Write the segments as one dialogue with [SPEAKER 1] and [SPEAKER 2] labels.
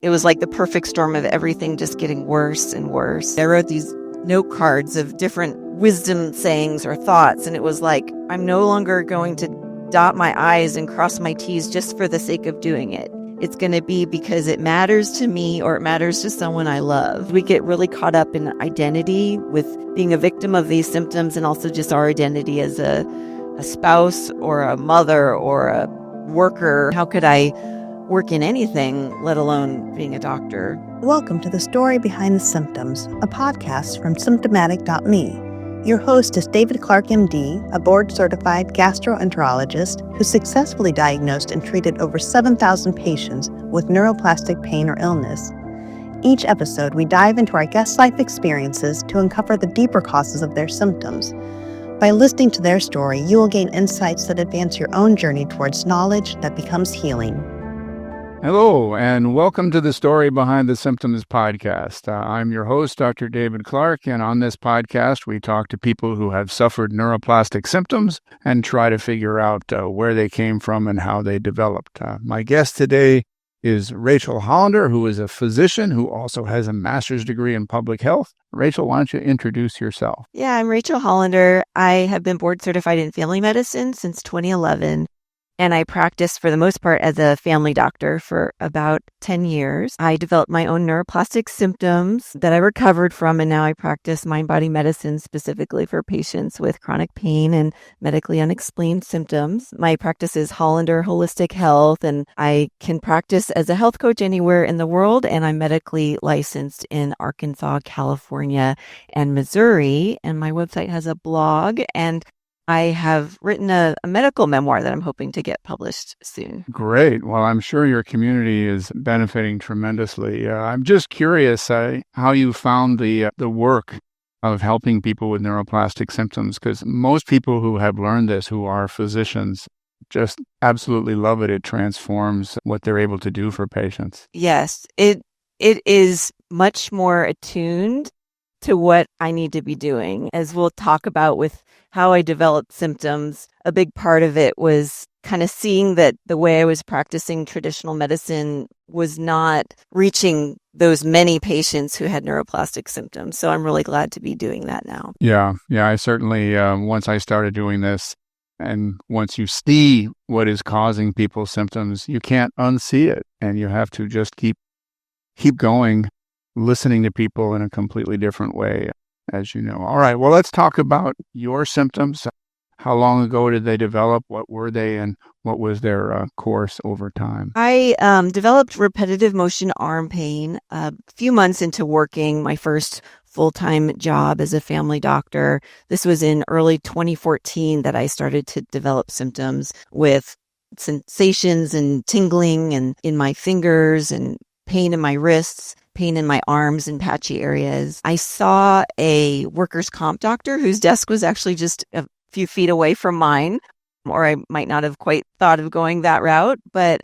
[SPEAKER 1] It was like the perfect storm of everything just getting worse and worse. I wrote these note cards of different wisdom sayings or thoughts, and it was like, I'm no longer going to dot my I's and cross my T's just for the sake of doing it. It's going to be because it matters to me or it matters to someone I love. We get really caught up in identity with being a victim of these symptoms, and also just our identity as a spouse or a mother or a worker. How could I work in anything, let alone being a doctor?
[SPEAKER 2] Welcome to The Story Behind the Symptoms, a podcast from Symptomatic.me. Your host is David Clark, MD, a board-certified gastroenterologist who successfully diagnosed and treated over 7,000 patients with neuroplastic pain or illness. Each episode, we dive into our guests' life experiences to uncover the deeper causes of their symptoms. By listening to their story, you will gain insights that advance your own journey towards knowledge that becomes healing.
[SPEAKER 3] Hello, and welcome to the Story Behind the Symptoms podcast. I'm your host, Dr. David Clark, and on this podcast, we talk to people who have suffered neuroplastic symptoms and try to figure out where they came from and how they developed. My guest today is Rachel Hollander, who is a physician who also has a master's degree in public health. Rachel, why don't you introduce yourself?
[SPEAKER 1] Yeah, I'm Rachel Hollander. I have been board certified in family medicine since 2011. And I practiced for the most part as a family doctor for about 10 years. I developed my own neuroplastic symptoms that I recovered from, and now I practice mind-body medicine specifically for patients with chronic pain and medically unexplained symptoms. My practice is Hollander Holistic Health, and I can practice as a health coach anywhere in the world, and I'm medically licensed in Arkansas, California, and Missouri. And my website has a blog, and I have written a medical memoir that I'm hoping to get published soon.
[SPEAKER 3] Great. Well, I'm sure your community is benefiting tremendously. I'm just curious how you found the work of helping people with neuroplastic symptoms, because most people who have learned this, who are physicians, just absolutely love it. It transforms what they're able to do for patients.
[SPEAKER 1] Yes, it is much more attuned to what I need to be doing. As we'll talk about with how I developed symptoms, a big part of it was kind of seeing that the way I was practicing traditional medicine was not reaching those many patients who had neuroplastic symptoms. So I'm really glad to be doing that now.
[SPEAKER 3] Yeah, I certainly, once I started doing this, and once you see what is causing people's symptoms, you can't unsee it. And you have to just keep going, listening to people in a completely different way, as you know. All right, well, let's talk about your symptoms. How long ago did they develop? What were they, and what was their course over time?
[SPEAKER 1] I developed repetitive motion arm pain a few months into working my first full-time job as a family doctor. This was in early 2014 that I started to develop symptoms with sensations and tingling and in my fingers and pain in my wrists, pain in my arms and patchy areas. I saw a workers' comp doctor whose desk was actually just a few feet away from mine, or I might not have quite thought of going that route, but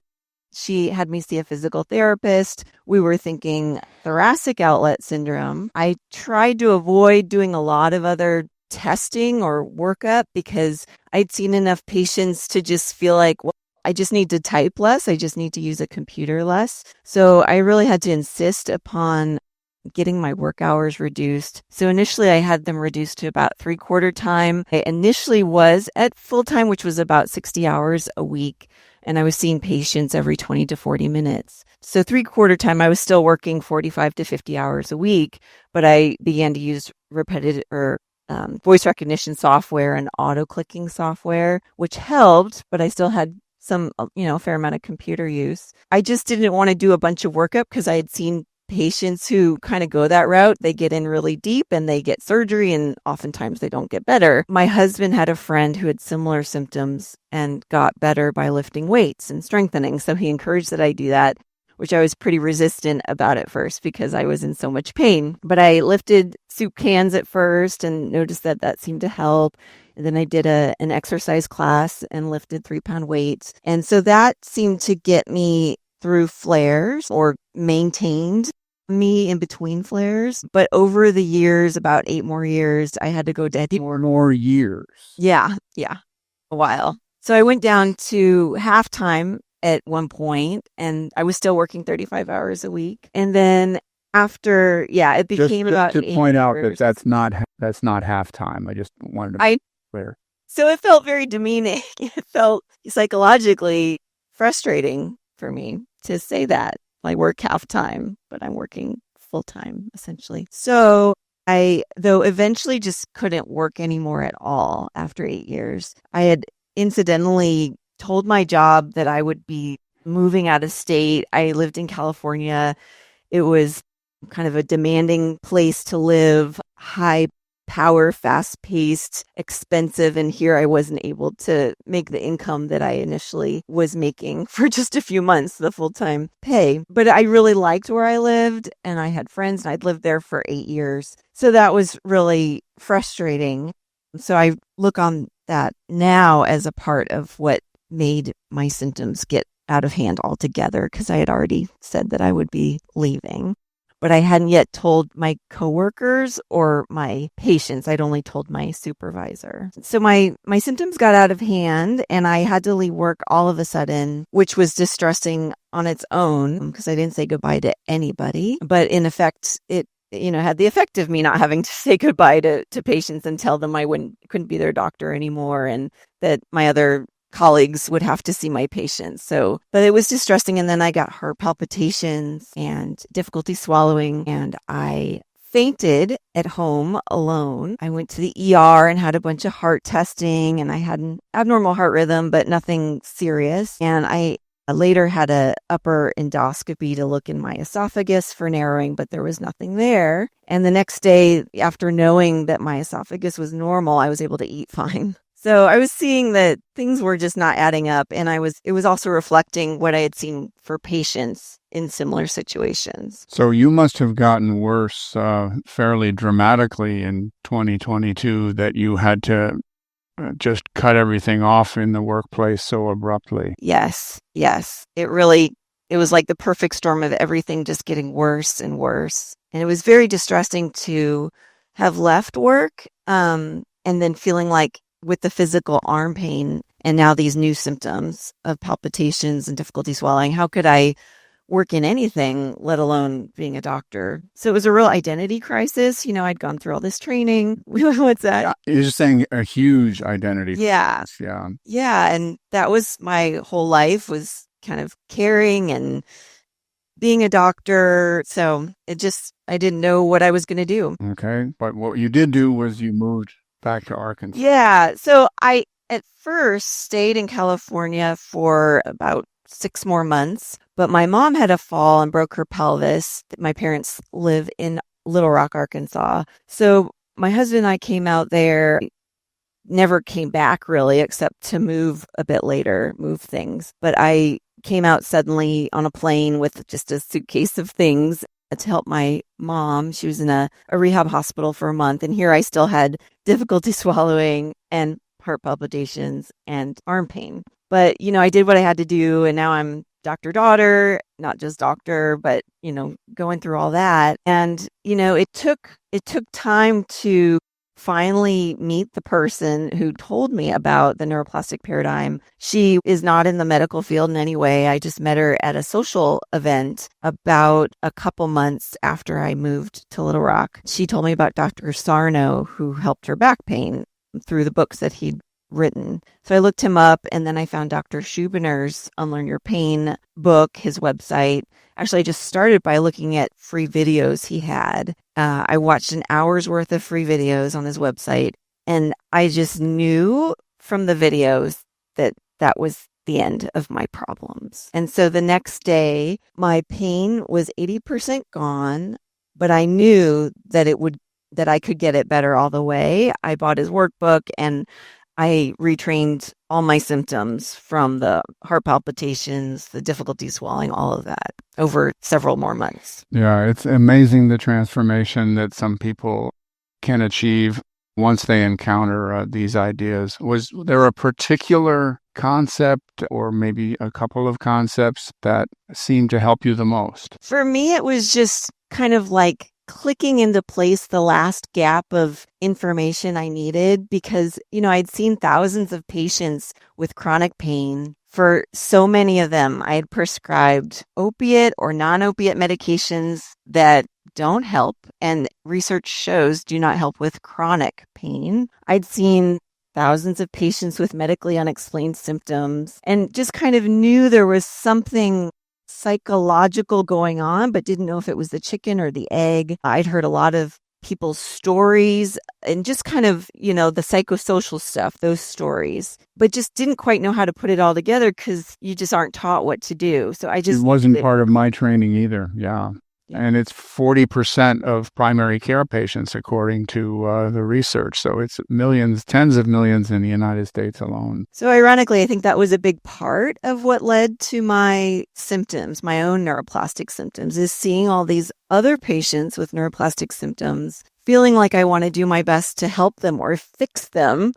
[SPEAKER 1] she had me see a physical therapist. We were thinking thoracic outlet syndrome. I tried to avoid doing a lot of other testing or workup because I'd seen enough patients to just feel like, well, I just need to type less. I just need to use a computer less. So I really had to insist upon getting my work hours reduced. So initially I had them reduced to about 3/4 time. I initially was at full time, which was about 60 hours a week. And I was seeing patients every 20 to 40 minutes. So 3/4 time, I was still working 45 to 50 hours a week, but I began to use repetitive or voice recognition software and auto-clicking software, which helped, but I still had some, fair amount of computer use. I just didn't want to do a bunch of workup because I had seen patients who kind of go that route. They get in really deep and they get surgery, and oftentimes they don't get better. My husband had a friend who had similar symptoms and got better by lifting weights and strengthening. So he encouraged that I do that, which I was pretty resistant about at first because I was in so much pain. But I lifted soup cans at first and noticed that that seemed to help. And then I did an exercise class and lifted 3-pound weights. And so that seemed to get me through flares or maintained me in between flares. But over the years, about 8 more years, I had to go dead.
[SPEAKER 3] 8 more years.
[SPEAKER 1] Yeah, a while. So I went down to half time at one point, and I was still working 35 hours a week. And then after, it became about
[SPEAKER 3] to
[SPEAKER 1] 8
[SPEAKER 3] point out that
[SPEAKER 1] years.
[SPEAKER 3] that's not half time. I just wanted to
[SPEAKER 1] I
[SPEAKER 3] be clear.
[SPEAKER 1] So it felt very demeaning. It felt psychologically frustrating for me to say that. I work half time, but I'm working full time, essentially. So I, though, eventually just couldn't work anymore at all after 8 years. I had incidentally told my job that I would be moving out of state. I lived in California. It was kind of a demanding place to live, high power, fast paced, expensive. And here I wasn't able to make the income that I initially was making for just a few months, the full time pay. But I really liked where I lived, and I had friends, and I'd lived there for 8 years. So that was really frustrating. So I look on that now as a part of what made my symptoms get out of hand altogether, because I had already said that I would be leaving. But I hadn't yet told my coworkers or my patients. I'd only told my supervisor. So my symptoms got out of hand, and I had to leave work all of a sudden, which was distressing on its own because I didn't say goodbye to anybody. But in effect, it had the effect of me not having to say goodbye to patients and tell them I couldn't be their doctor anymore, and that my other colleagues would have to see my patients. But it was distressing. And then I got heart palpitations and difficulty swallowing, and I fainted at home alone. I went to the ER and had a bunch of heart testing, and I had an abnormal heart rhythm, but nothing serious. And I later had a upper endoscopy to look in my esophagus for narrowing, but there was nothing there. And the next day, after knowing that my esophagus was normal, I was able to eat fine. So I was seeing that things were just not adding up, and it was also reflecting what I had seen for patients in similar situations.
[SPEAKER 3] So you must have gotten worse fairly dramatically in 2022, that you had to just cut everything off in the workplace so abruptly.
[SPEAKER 1] Yes. It was like the perfect storm of everything just getting worse and worse. And it was very distressing to have left work and then feeling like, with the physical arm pain and now these new symptoms of palpitations and difficulty swallowing, how could I work in anything, let alone being a doctor? So it was a real identity crisis. I'd gone through all this training. What's that?
[SPEAKER 3] You're just saying a huge identity crisis.
[SPEAKER 1] Yeah. And that was my whole life, was kind of caring and being a doctor. So I didn't know what I was going to do.
[SPEAKER 3] Okay. But what you did do was you moved back to Arkansas.
[SPEAKER 1] Yeah. So I, at first, stayed in California for about 6 more months, but my mom had a fall and broke her pelvis. My parents live in Little Rock, Arkansas. So my husband and I came out there, never came back really, except to move a bit later, move things. But I came out suddenly on a plane with just a suitcase of things to help my mom. She was in a rehab hospital for a month. And here I still had difficulty swallowing and heart palpitations and arm pain. But, I did what I had to do. And now I'm doctor-daughter, not just doctor, but, going through all that. And, it took time to finally meet the person who told me about the neuroplastic paradigm. She is not in the medical field in any way. I just met her at a social event about a couple months after I moved to Little Rock. She told me about Dr. Sarno, who helped her back pain through the books that he'd written. So I looked him up, and then I found Dr. Schubiner's Unlearn Your Pain book, his website. Actually, I just started by looking at free videos he had. I watched an hour's worth of free videos on his website, and I just knew from the videos that was the end of my problems. And so the next day, my pain was 80% gone, but I knew that I could get it better all the way. I bought his workbook, and I retrained all my symptoms, from the heart palpitations, the difficulty swallowing, all of that, over several more months.
[SPEAKER 3] Yeah, it's amazing the transformation that some people can achieve once they encounter these ideas. Was there a particular concept, or maybe a couple of concepts, that seemed to help you the most?
[SPEAKER 1] For me, it was just kind of like clicking into place the last gap of information I needed, because, I'd seen thousands of patients with chronic pain For so many of them, I had prescribed opiate or non-opiate medications that don't help, and research shows do not help with chronic pain. I'd seen thousands of patients with medically unexplained symptoms and just kind of knew there was something psychological going on, but didn't know if it was the chicken or the egg. I'd heard a lot of people's stories and just kind of, the psychosocial stuff, those stories, but just didn't quite know how to put it all together because you just aren't taught what to do. So it
[SPEAKER 3] wasn't part of my training either. Yeah. And it's 40% of primary care patients, according to the research. So it's millions, tens of millions in the United States alone.
[SPEAKER 1] So ironically, I think that was a big part of what led to my symptoms, my own neuroplastic symptoms, is seeing all these other patients with neuroplastic symptoms, feeling like I want to do my best to help them or fix them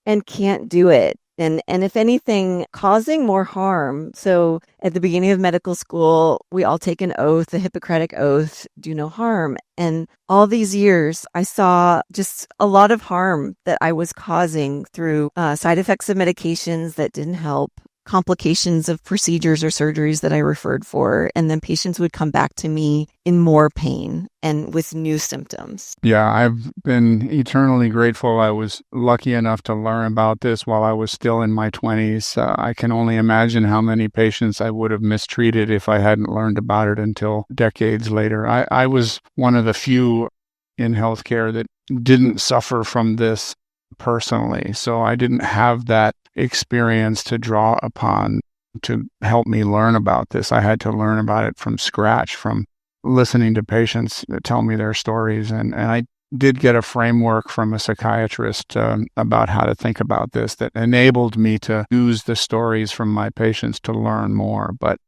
[SPEAKER 1] and can't do it. And if anything, causing more harm. So at the beginning of medical school, we all take an oath, the Hippocratic Oath, do no harm. And all these years, I saw just a lot of harm that I was causing through side effects of medications that didn't help, complications of procedures or surgeries that I referred for, and then patients would come back to me in more pain and with new symptoms.
[SPEAKER 3] Yeah, I've been eternally grateful. I was lucky enough to learn about this while I was still in my 20s. I can only imagine how many patients I would have mistreated if I hadn't learned about it until decades later. I was one of the few in healthcare that didn't suffer from this personally. So I didn't have that experience to draw upon to help me learn about this. I had to learn about it from scratch, from listening to patients that tell me their stories. And I did get a framework from a psychiatrist about how to think about this that enabled me to use the stories from my patients to learn more. But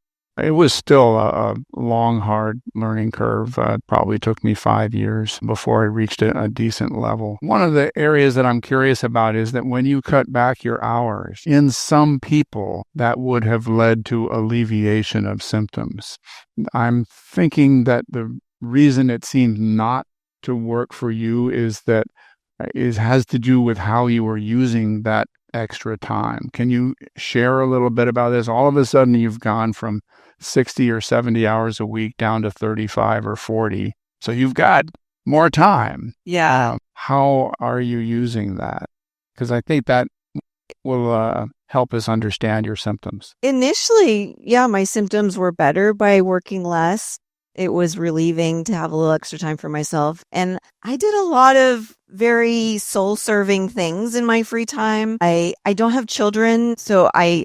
[SPEAKER 3] it was still a long, hard learning curve. It probably took me 5 years before I reached a decent level. One of the areas that I'm curious about is that when you cut back your hours, in some people, that would have led to alleviation of symptoms. I'm thinking that the reason it seemed not to work for you has to do with how you were using that extra time. Can you share a little bit about this? All of a sudden, you've gone from 60 or 70 hours a week down to 35 or 40. So you've got more time.
[SPEAKER 1] Yeah.
[SPEAKER 3] How are you using that? Because I think that will help us understand your symptoms.
[SPEAKER 1] Initially, yeah, my symptoms were better by working less. It was relieving to have a little extra time for myself. And I did a lot of very soul-serving things in my free time. I don't have children, so I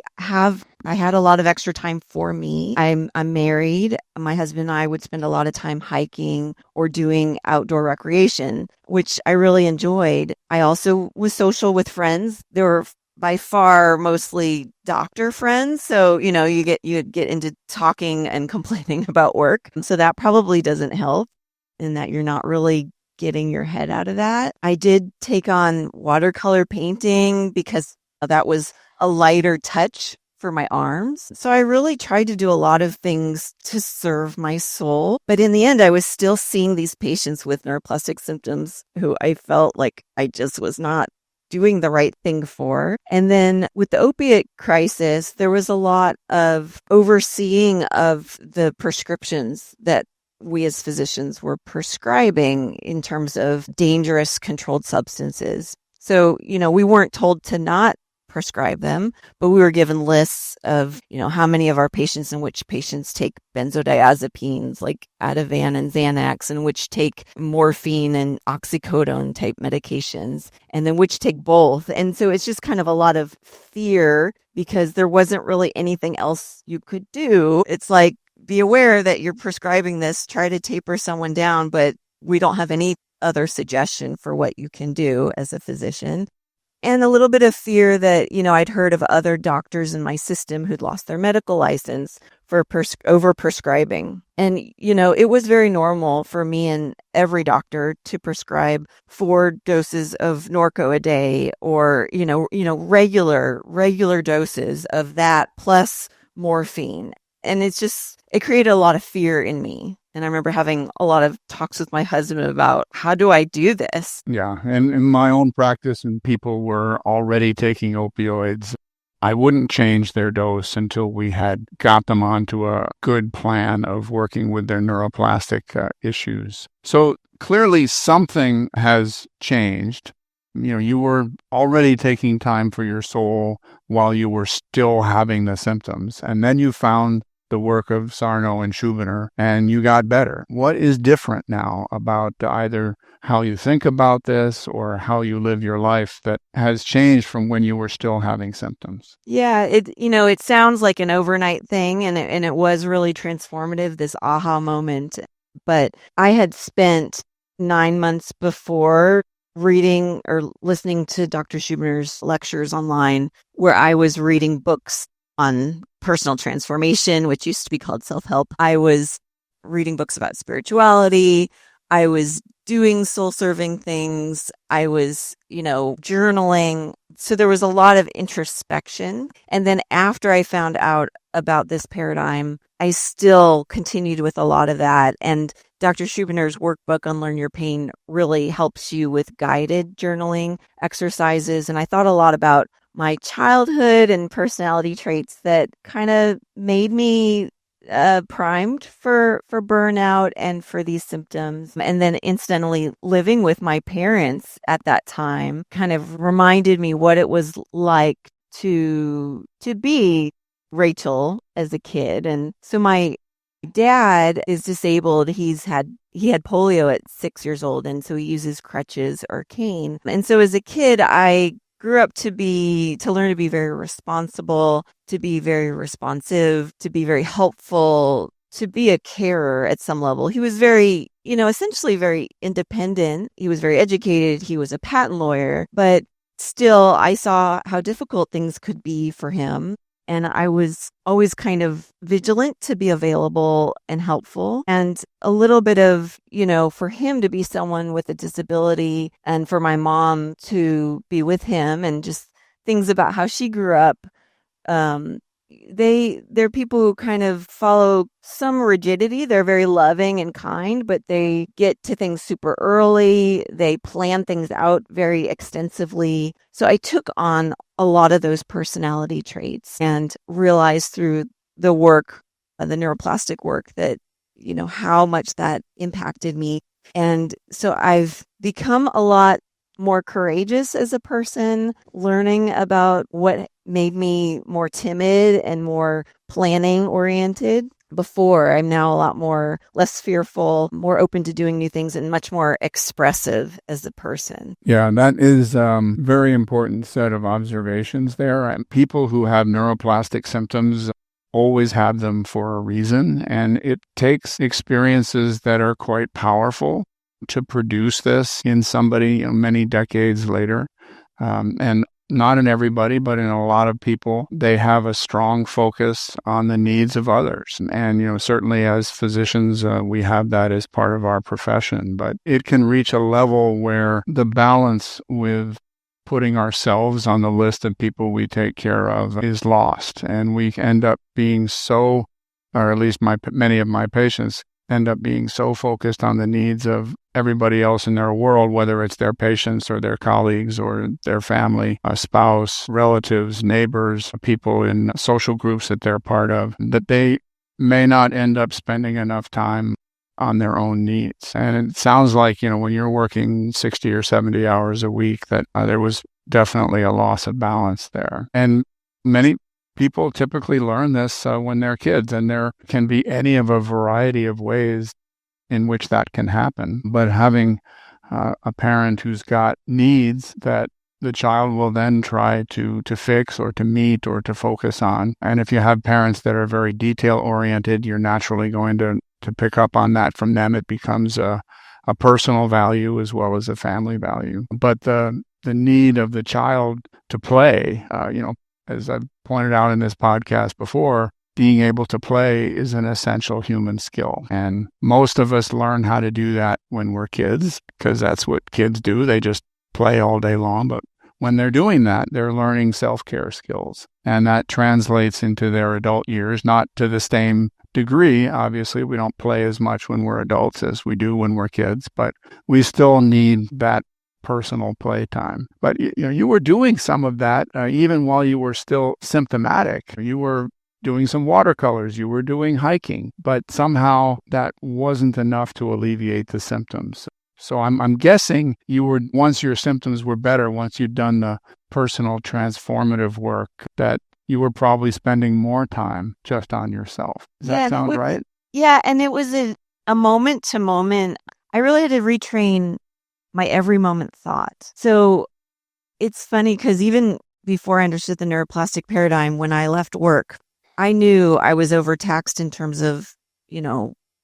[SPEAKER 1] had a lot of extra time for me. I'm married. My husband and I would spend a lot of time hiking or doing outdoor recreation, which I really enjoyed. I also was social with friends. There were by far mostly doctor friends. So, you get into talking and complaining about work. So that probably doesn't help in that you're not really getting your head out of that. I did take on watercolor painting because that was a lighter touch for my arms. So I really tried to do a lot of things to serve my soul. But in the end, I was still seeing these patients with neuroplastic symptoms who I felt like I just was not doing the right thing for. And then with the opiate crisis, there was a lot of overseeing of the prescriptions that we as physicians were prescribing in terms of dangerous controlled substances. So, we weren't told to not prescribe them, but we were given lists of, how many of our patients and which patients take benzodiazepines like Ativan and Xanax, and which take morphine and oxycodone type medications, and then which take both. And so it's just kind of a lot of fear because there wasn't really anything else you could do. It's like, be aware that you're prescribing this, try to taper someone down, but we don't have any other suggestion for what you can do as a physician. And a little bit of fear that, I'd heard of other doctors in my system who'd lost their medical license for over-prescribing. And, it was very normal for me and every doctor to prescribe 4 doses of Norco a day or, regular doses of that plus morphine. And it created a lot of fear in me. And I remember having a lot of talks with my husband about how do I do this?
[SPEAKER 3] Yeah. And in my own practice, and people were already taking opioids, I wouldn't change their dose until we had got them onto a good plan of working with their neuroplastic issues. So clearly something has changed. You were already taking time for your soul while you were still having the symptoms. And then you found the work of Sarno and Schubiner, and you got better. What is different now about either how you think about this or how you live your life that has changed from when you were still having symptoms?
[SPEAKER 1] Yeah, it sounds like an overnight thing, and it was really transformative, this aha moment. But I had spent 9 months before reading or listening to Dr. Schubiner's lectures online, where I was reading books on personal transformation, which used to be called self-help. I was reading books about spirituality. I was doing soul-serving things. I was, journaling. So there was a lot of introspection. And then after I found out about this paradigm, I still continued with a lot of that. And Dr. Schubiner's workbook on Learn Your Pain really helps you with guided journaling exercises. And I thought a lot about my childhood and personality traits that kind of made me primed for burnout and for these symptoms. And then incidentally living with my parents at that time kind of reminded me what it was like to be Rachel as a kid. And so my dad is disabled. He had polio at 6 years old, and so he uses crutches or cane. And so as a kid, I grew up to learn to be very responsible, to be very responsive, to be very helpful, to be a carer at some level. He was very, essentially very independent. He was very educated. He was a patent lawyer, but still I saw how difficult things could be for him. And I was always kind of vigilant to be available and helpful. And a little bit of, for him to be someone with a disability and for my mom to be with him and just things about how she grew up. They're people who kind of follow some rigidity. They're very loving and kind, but they get to things super early. They plan things out very extensively. So I took on a lot of those personality traits and realized through the work, the neuroplastic work, that, how much that impacted me. And so I've become a lot more courageous as a person, learning about what made me more timid and more planning oriented. Before, I'm now a lot less fearful, more open to doing new things, and much more expressive as a person.
[SPEAKER 3] Yeah, that is a very important set of observations there. And people who have neuroplastic symptoms always have them for a reason, and it takes experiences that are quite powerful to produce this in somebody many decades later. And not in everybody, but in a lot of people, they have a strong focus on the needs of others. And, certainly as physicians, we have that as part of our profession. But it can reach a level where the balance with putting ourselves on the list of people we take care of is lost. And we end up being so, or at least many of my patients end up being so focused on the needs of everybody else in their world, whether it's their patients or their colleagues or their family, a spouse, relatives, neighbors, people in social groups that they're part of, that they may not end up spending enough time on their own needs. And it sounds like, when you're working 60 or 70 hours a week, that there was definitely a loss of balance there. And many people typically learn this when they're kids, and there can be any of a variety of ways in which that can happen. But having a parent who's got needs that the child will then try to fix or to meet or to focus on. And if you have parents that are very detail-oriented, you're naturally going to pick up on that from them. It becomes a personal value as well as a family value. But the need of the child to play, as I've pointed out in this podcast before, being able to play is an essential human skill. And most of us learn how to do that when we're kids, because that's what kids do. They just play all day long. But when they're doing that, they're learning self-care skills. And that translates into their adult years, not to the same degree. Obviously, we don't play as much when we're adults as we do when we're kids, but we still need that personal playtime. But you were doing some of that even while you were still symptomatic. You were doing some watercolors, you were doing hiking, but somehow that wasn't enough to alleviate the symptoms. So I'm guessing once your symptoms were better, once you'd done the personal transformative work, that you were probably spending more time just on yourself. Does that sound right?
[SPEAKER 1] Yeah, and it was a moment to moment. I really had to retrain my every moment thought. So it's funny because even before I understood the neuroplastic paradigm, when I left work, I knew I was overtaxed in terms of,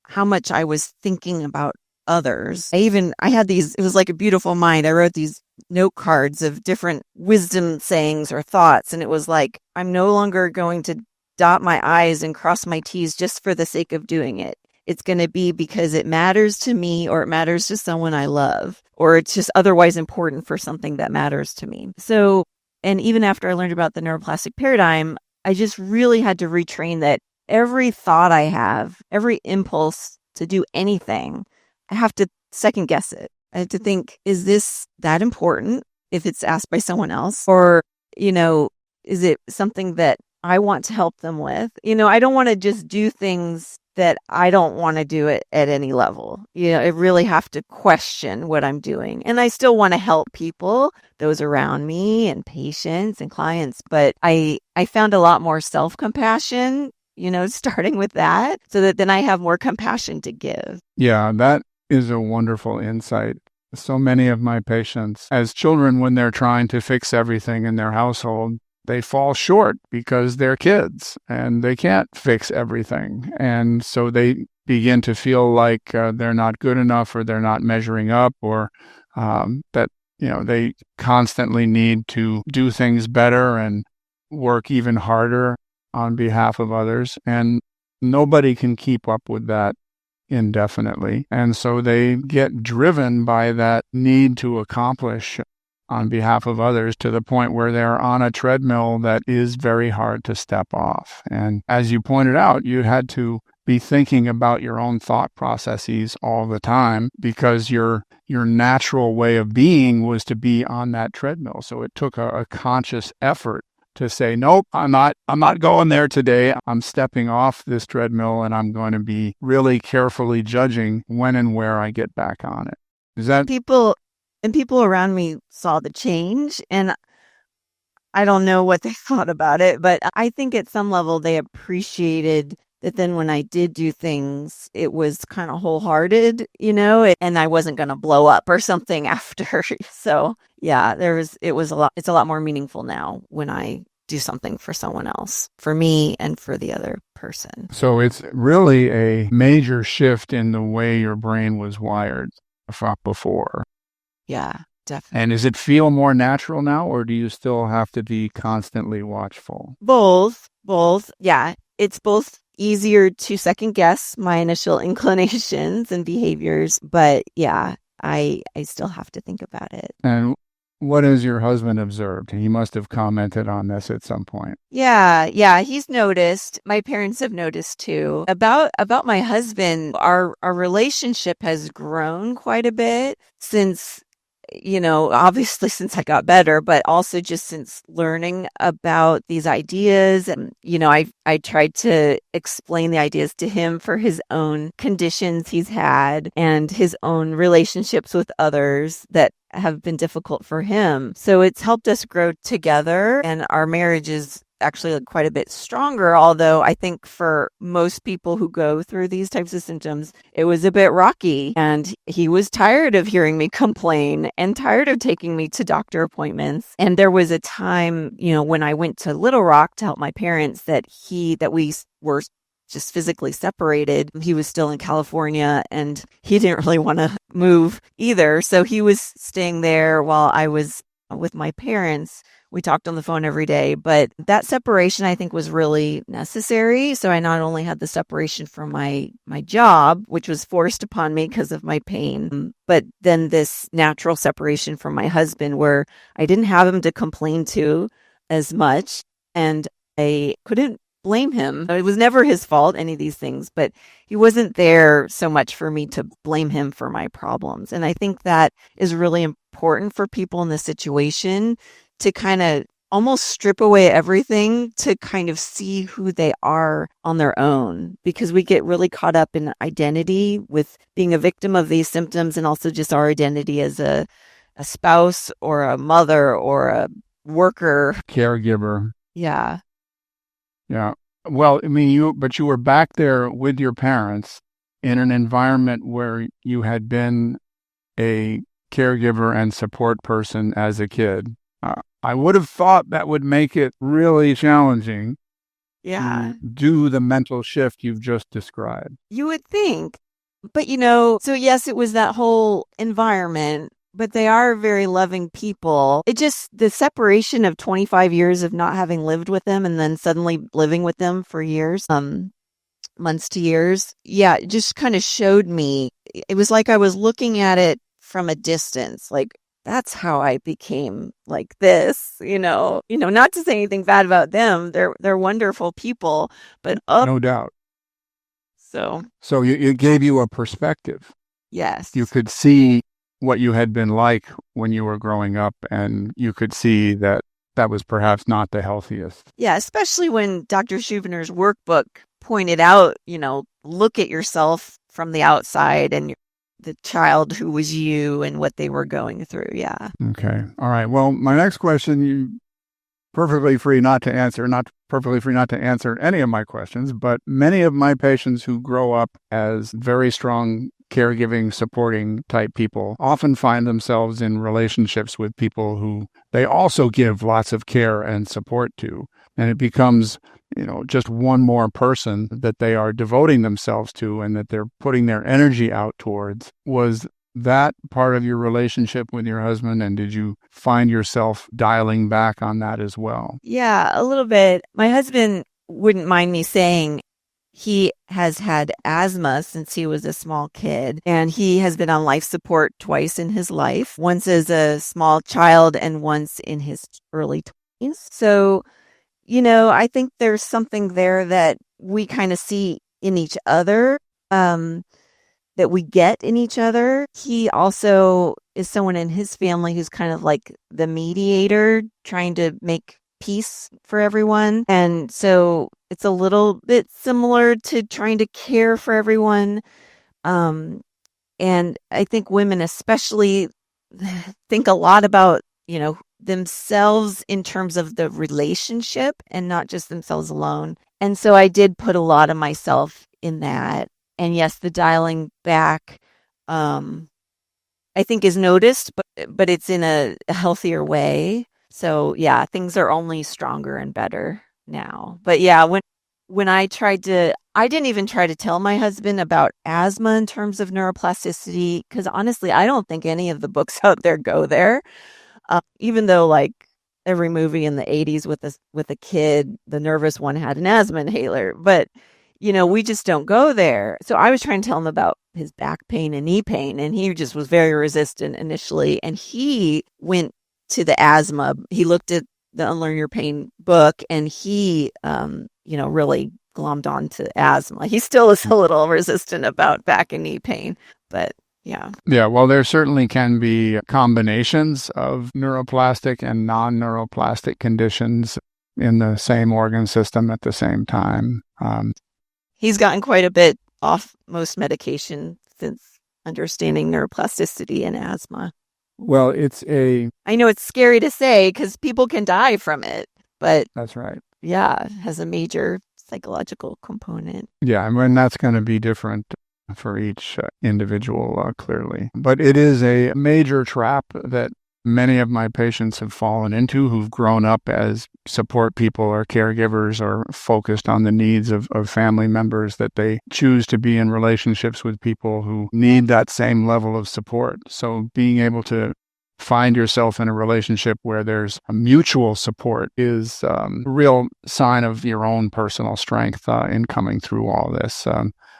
[SPEAKER 1] how much I was thinking about others. I had these, it was like a beautiful mind. I wrote these note cards of different wisdom sayings or thoughts. And it was like, I'm no longer going to dot my I's and cross my T's just for the sake of doing it. It's going to be because it matters to me, or it matters to someone I love, or it's just otherwise important for something that matters to me. So, and even after I learned about the neuroplastic paradigm, I just really had to retrain that every thought I have, every impulse to do anything, I have to second guess it. I have to think, is this that important if it's asked by someone else? Or, is it something that I want to help them with? I don't want to just do things that I don't want to do it at any level. I really have to question what I'm doing. And I still want to help people, those around me and patients and clients. But I found a lot more self-compassion, starting with that, so that then I have more compassion to give.
[SPEAKER 3] Yeah, that is a wonderful insight. So many of my patients, as children, when they're trying to fix everything in their household, they fall short because they're kids and they can't fix everything. And so they begin to feel like they're not good enough, or they're not measuring up, or that, they constantly need to do things better and work even harder on behalf of others. And nobody can keep up with that indefinitely. And so they get driven by that need to accomplish on behalf of others, to the point where they're on a treadmill that is very hard to step off. And as you pointed out, you had to be thinking about your own thought processes all the time, because your natural way of being was to be on that treadmill. So it took a conscious effort to say, nope, I'm not going there today. I'm stepping off this treadmill, and I'm going to be really carefully judging when and where I get back on it. Is that
[SPEAKER 1] people around me saw the change, and I don't know what they thought about it, but I think at some level they appreciated that then when I did do things, it was kind of wholehearted, and I wasn't going to blow up or something after. So yeah, it's a lot more meaningful now when I do something for someone else, for me and for the other person.
[SPEAKER 3] So it's really a major shift in the way your brain was wired from before.
[SPEAKER 1] Yeah, definitely.
[SPEAKER 3] And does it feel more natural now, or do you still have to be constantly watchful?
[SPEAKER 1] Both. Yeah, it's both easier to second guess my initial inclinations and behaviors, but yeah, I still have to think about it.
[SPEAKER 3] And what has your husband observed? He must have commented on this at some point.
[SPEAKER 1] Yeah, he's noticed. My parents have noticed too. About my husband, our relationship has grown quite a bit since, obviously since I got better, but also just since learning about these ideas. And, I tried to explain the ideas to him for his own conditions he's had and his own relationships with others that have been difficult for him. So it's helped us grow together, and our marriage is actually quite a bit stronger, although I think for most people who go through these types of symptoms, it was a bit rocky, and he was tired of hearing me complain and tired of taking me to doctor appointments. And there was a time, when I went to Little Rock to help my parents, that we were just physically separated. He was still in California, and he didn't really want to move either. So he was staying there while I was with my parents. We talked on the phone every day, but that separation I think was really necessary. So I not only had the separation from my job, which was forced upon me because of my pain, but then this natural separation from my husband, where I didn't have him to complain to as much, and I couldn't blame him. It was never his fault, any of these things, but he wasn't there so much for me to blame him for my problems. And I think that is really important for people in this situation to kind of almost strip away everything to kind of see who they are on their own, because we get really caught up in identity with being a victim of these symptoms, and also just our identity as a spouse or a mother or a worker.
[SPEAKER 3] Caregiver.
[SPEAKER 1] Yeah.
[SPEAKER 3] Yeah. Well, I mean, you were back there with your parents in an environment where you had been a caregiver and support person as a kid. I would have thought that would make it really challenging to do the mental shift you've just described.
[SPEAKER 1] You would think. But, so yes, it was that whole environment, but they are very loving people. It just, the separation of 25 years of not having lived with them and then suddenly living with them for years, months to years. Yeah, it just kind of showed me. It was like I was looking at it from a distance, like, that's how I became like this, not to say anything bad about them. They're wonderful people, but
[SPEAKER 3] no doubt.
[SPEAKER 1] So
[SPEAKER 3] it gave you a perspective.
[SPEAKER 1] Yes.
[SPEAKER 3] You could see what you had been like when you were growing up, and you could see that was perhaps not the healthiest.
[SPEAKER 1] Yeah, especially when Dr. Schuvener's workbook pointed out, look at yourself from the outside and the child who was you and what they were going through. Yeah.
[SPEAKER 3] Okay. All right. Well, my next question, you're perfectly free not to answer any of my questions, but many of my patients who grow up as very strong caregiving, supporting type people often find themselves in relationships with people who they also give lots of care and support to. And it becomes, just one more person that they are devoting themselves to and that they're putting their energy out towards. Was that part of your relationship with your husband? And did you find yourself dialing back on that as well?
[SPEAKER 1] Yeah, a little bit. My husband wouldn't mind me saying he has had asthma since he was a small kid, and he has been on life support twice in his life, once as a small child and once in his early 20s. So, I think there's something there that we kind of see in each other, that we get in each other. He also is someone in his family who's kind of like the mediator, trying to make peace for everyone. And so it's a little bit similar to trying to care for everyone. And I think women especially think a lot about, themselves in terms of the relationship and not just themselves alone. And so I did put a lot of myself in that. And yes, the dialing back, I think is noticed, but it's in a healthier way. So yeah, things are only stronger and better now. But yeah, when I didn't even try to tell my husband about asthma in terms of neuroplasticity, because honestly, I don't think any of the books out there go there. Even though like every movie in the 80s with a kid, the nervous one had an asthma inhaler, but we just don't go there. So I was trying to tell him about his back pain and knee pain, and he just was very resistant initially. And he went to the asthma. He looked at the Unlearn Your Pain book, and he, really glommed on to asthma. He still is a little resistant about back and knee pain, but yeah.
[SPEAKER 3] Yeah, well, there certainly can be combinations of neuroplastic and non-neuroplastic conditions in the same organ system at the same time.
[SPEAKER 1] He's gotten quite a bit off most medication since understanding neuroplasticity and asthma.
[SPEAKER 3] Well,
[SPEAKER 1] I know it's scary to say because people can die from it, but
[SPEAKER 3] that's right.
[SPEAKER 1] Yeah, it has a major psychological component.
[SPEAKER 3] Yeah, I mean, that's going to be different for each individual, clearly. But it is a major trap that many of my patients have fallen into who've grown up as support people or caregivers or focused on the needs of family members, that they choose to be in relationships with people who need that same level of support. So being able to find yourself in a relationship where there's a mutual support is a real sign of your own personal strength in coming through all this.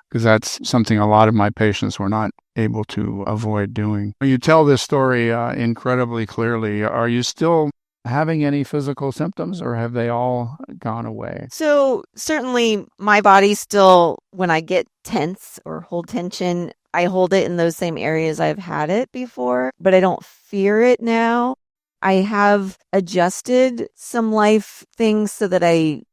[SPEAKER 3] Because that's something a lot of my patients were not able to avoid doing. You tell this story incredibly clearly. Are you still having any physical symptoms, or have they all gone away?
[SPEAKER 1] So certainly my body still, when I get tense or hold tension, I hold it in those same areas I've had it before, but I don't fear it now. I have adjusted some life things so that I,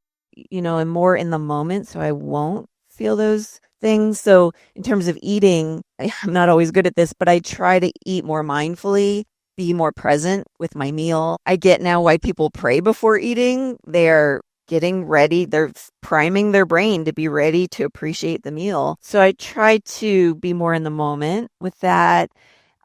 [SPEAKER 1] am more in the moment, so I won't feel those things. So in terms of eating, I'm not always good at this, but I try to eat more mindfully, be more present with my meal. I get now why people pray before eating. They're getting ready. They're priming their brain to be ready to appreciate the meal. So I try to be more in the moment with that.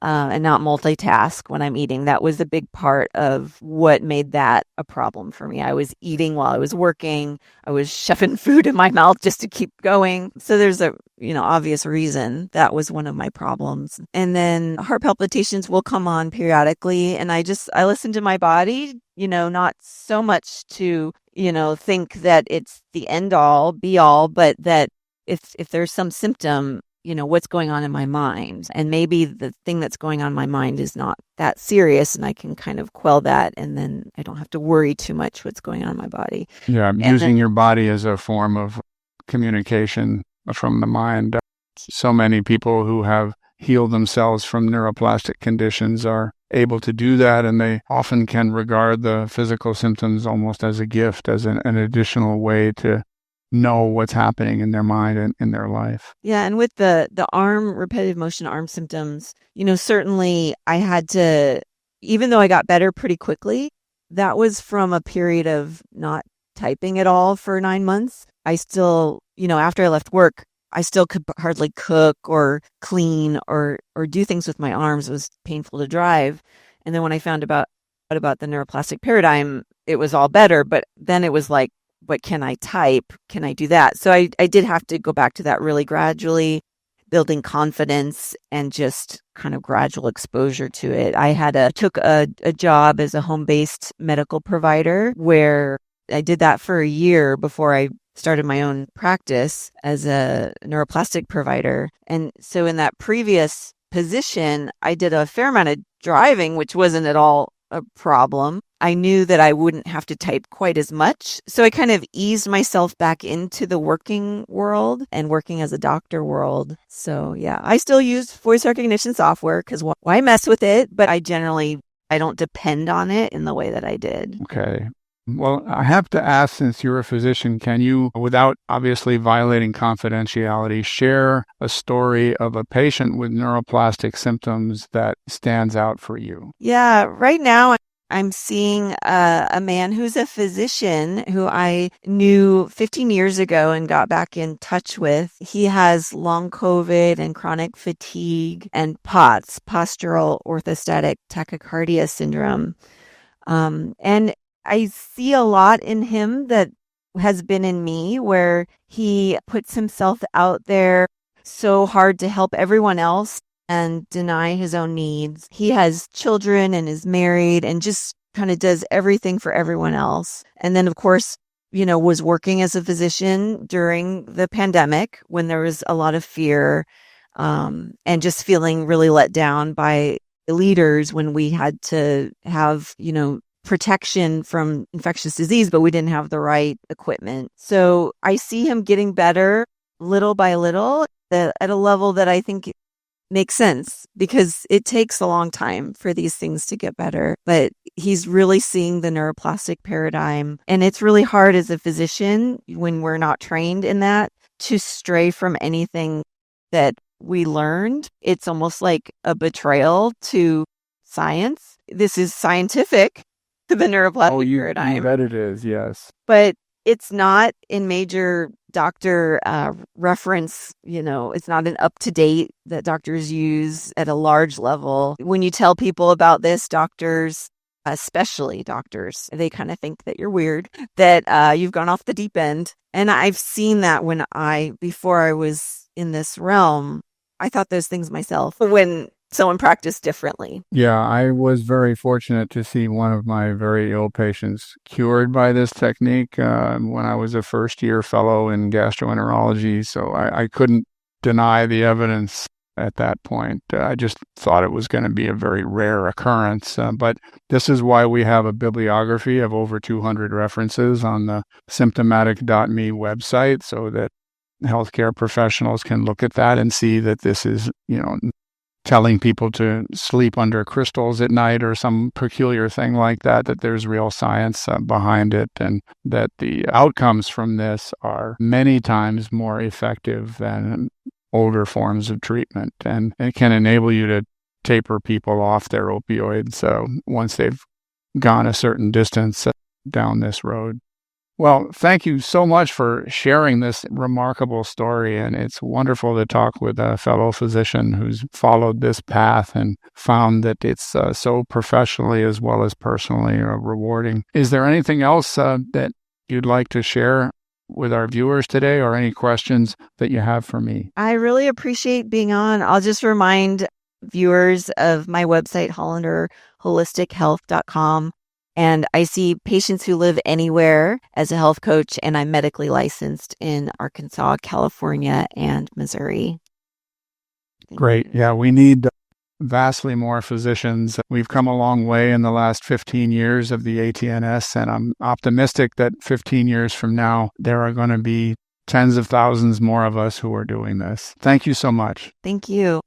[SPEAKER 1] And not multitask when I'm eating. That was a big part of what made that a problem for me. I was eating while I was working. I was shoving food in my mouth just to keep going. So there's a, obvious reason that was one of my problems. And then heart palpitations will come on periodically. And I listen to my body, not so much to, think that it's the end all be all, but that if there's some symptom, what's going on in my mind. And maybe the thing that's going on in my mind is not that serious and I can kind of quell that. And then I don't have to worry too much what's going on in my body.
[SPEAKER 3] Yeah, using your body as a form of communication from the mind. So many people who have healed themselves from neuroplastic conditions are able to do that, and they often can regard the physical symptoms almost as a gift, as an additional way to know what's happening in their mind and in their life.
[SPEAKER 1] Yeah, and with the repetitive motion arm symptoms, certainly I had to, even though I got better pretty quickly, that was from a period of not typing at all for 9 months. I still, after I left work, I still could hardly cook or clean or do things with my arms. It was painful to drive. And then when I found about the neuroplastic paradigm, it was all better. But then it was like, but can I type? Can I do that? So I did have to go back to that really gradually, building confidence and just kind of gradual exposure to it. I took a job as a home-based medical provider where I did that for a year before I started my own practice as a neuroplastic provider. And so in that previous position, I did a fair amount of driving, which wasn't at all a problem. I knew that I wouldn't have to type quite as much. So I kind of eased myself back into the working world and working as a doctor world. So yeah, I still use voice recognition software because why mess with it? But I don't depend on it in the way that I did.
[SPEAKER 3] Okay. Well, I have to ask, since you're a physician, can you, without obviously violating confidentiality, share a story of a patient with neuroplastic symptoms that stands out for you?
[SPEAKER 1] Yeah, right now I'm seeing a man who's a physician who I knew 15 years ago and got back in touch with. He has long COVID and chronic fatigue and POTS, postural orthostatic tachycardia syndrome. And I see a lot in him that has been in me, where he puts himself out there so hard to help everyone else and deny his own needs. He has children and is married and just kind of does everything for everyone else. And then, of course, was working as a physician during the pandemic when there was a lot of fear, and just feeling really let down by the leaders when we had to have, protection from infectious disease, but we didn't have the right equipment. So I see him getting better little by little at a level that I think makes sense, because it takes a long time for these things to get better. But he's really seeing the neuroplastic paradigm. And it's really hard as a physician, when we're not trained in that, to stray from anything that we learned. It's almost like a betrayal to science. This is scientific, the neuroplastic paradigm.
[SPEAKER 3] You bet it is, yes.
[SPEAKER 1] But it's not in major doctor reference, it's not an up-to-date that doctors use at a large level. When you tell people about this, doctors, especially doctors, they kind of think that you're weird, that you've gone off the deep end. And I've seen that before I was in this realm, I thought those things myself when someone practiced differently.
[SPEAKER 3] Yeah, I was very fortunate to see one of my very ill patients cured by this technique when I was a first-year fellow in gastroenterology. So I couldn't deny the evidence at that point. I just thought it was going to be a very rare occurrence. But this is why we have a bibliography of over 200 references on the symptomatic.me website, so that healthcare professionals can look at that and see that this is, telling people to sleep under crystals at night or some peculiar thing like that, that there's real science behind it, and that the outcomes from this are many times more effective than older forms of treatment, and it can enable you to taper people off their opioids once they've gone a certain distance down this road. Well, thank you so much for sharing this remarkable story, and it's wonderful to talk with a fellow physician who's followed this path and found that it's so professionally as well as personally rewarding. Is there anything else that you'd like to share with our viewers today, or any questions that you have for me?
[SPEAKER 1] I really appreciate being on. I'll just remind viewers of my website, hollanderholistichealth.com. And I see patients who live anywhere as a health coach, and I'm medically licensed in Arkansas, California, and Missouri.
[SPEAKER 3] Great. Yeah, we need vastly more physicians. We've come a long way in the last 15 years of the ATNS, and I'm optimistic that 15 years from now, there are going to be tens of thousands more of us who are doing this. Thank you so much.
[SPEAKER 1] Thank you.